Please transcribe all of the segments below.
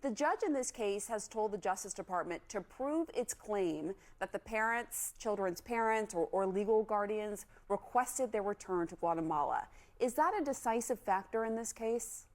The judge in this case has told the Justice Department to prove its claim that the parents, children's parents, or legal guardians requested their return to Guatemala. Is that a decisive factor in this case?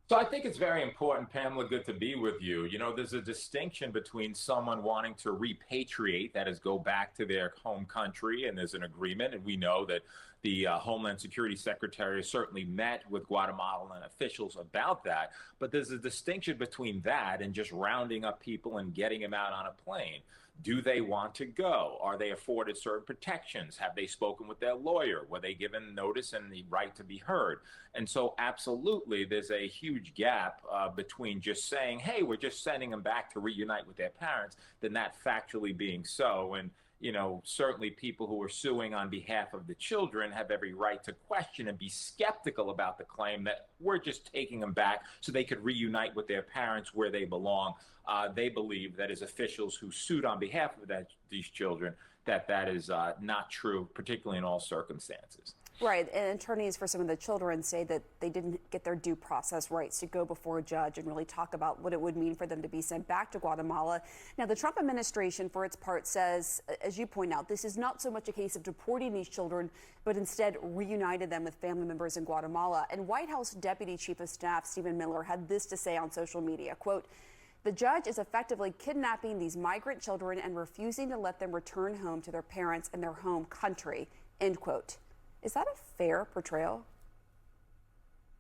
So I think it's very important, Pamela, good to be with you. You know, there's a distinction between someone wanting to repatriate, that is, go back to their home country, and there's an agreement. And we know that the Homeland Security Secretary certainly met with Guatemalan officials about that. But there's a distinction between that and just rounding up people and getting them out on a plane. Do they want to go? Are they afforded certain protections? Have they spoken with their lawyer? Were they given notice and the right to be heard? And so, absolutely, there's a huge gap between just saying, hey, we're just sending them back to reunite with their parents, than that factually being so. And you know, certainly people who are suing on behalf of the children have every right to question and be skeptical about the claim that we're just taking them back so they could reunite with their parents where they belong. They believe that as officials who sued on behalf of these children, that is not true, particularly in all circumstances. Right, and attorneys for some of the children say that they didn't get their due process rights to go before a judge and really talk about what it would mean for them to be sent back to Guatemala. Now, the Trump administration, for its part, says, as you point out, this is not so much a case of deporting these children, but instead reunited them with family members in Guatemala. And White House Deputy Chief of Staff Stephen Miller had this to say on social media, quote, "The judge is effectively kidnapping these migrant children and refusing to let them return home to their parents and their home country," end quote. Is that a fair portrayal?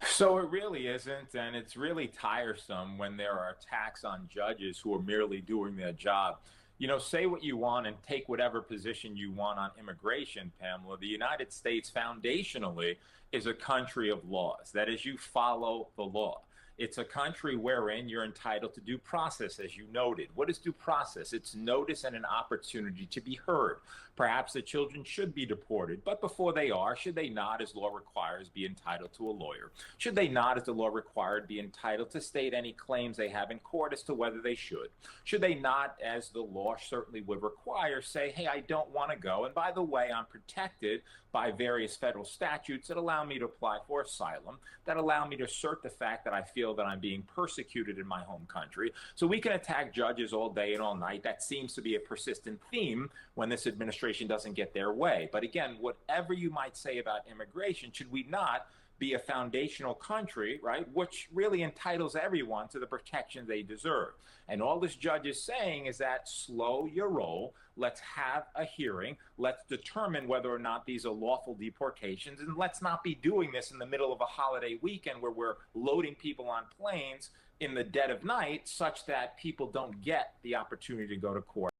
So it really isn't, and it's really tiresome when there are attacks on judges who are merely doing their job. You know, say what you want and take whatever position you want on immigration, Pamela. The United States foundationally is a country of laws. That is, you follow the law. It's a country wherein you're entitled to due process, as you noted. What is due process? It's notice and an opportunity to be heard. Perhaps the children should be deported, but before they are, should they not, as law requires, be entitled to a lawyer? Should they not, as the law required, be entitled to state any claims they have in court as to whether they should? Should they not, as the law certainly would require, say, hey, I don't want to go, and by the way, I'm protected by various federal statutes that allow me to apply for asylum, that allow me to assert the fact that I feel that I'm being persecuted in my home country. So we can attack judges all day and all night. That seems to be a persistent theme when this administration doesn't get their way. But again, whatever you might say about immigration, should we not be a foundational country, right, which really entitles everyone to the protection they deserve? And all this judge is saying is that slow your roll. Let's have a hearing. Let's determine whether or not these are lawful deportations. And let's not be doing this in the middle of a holiday weekend where we're loading people on planes in the dead of night such that people don't get the opportunity to go to court.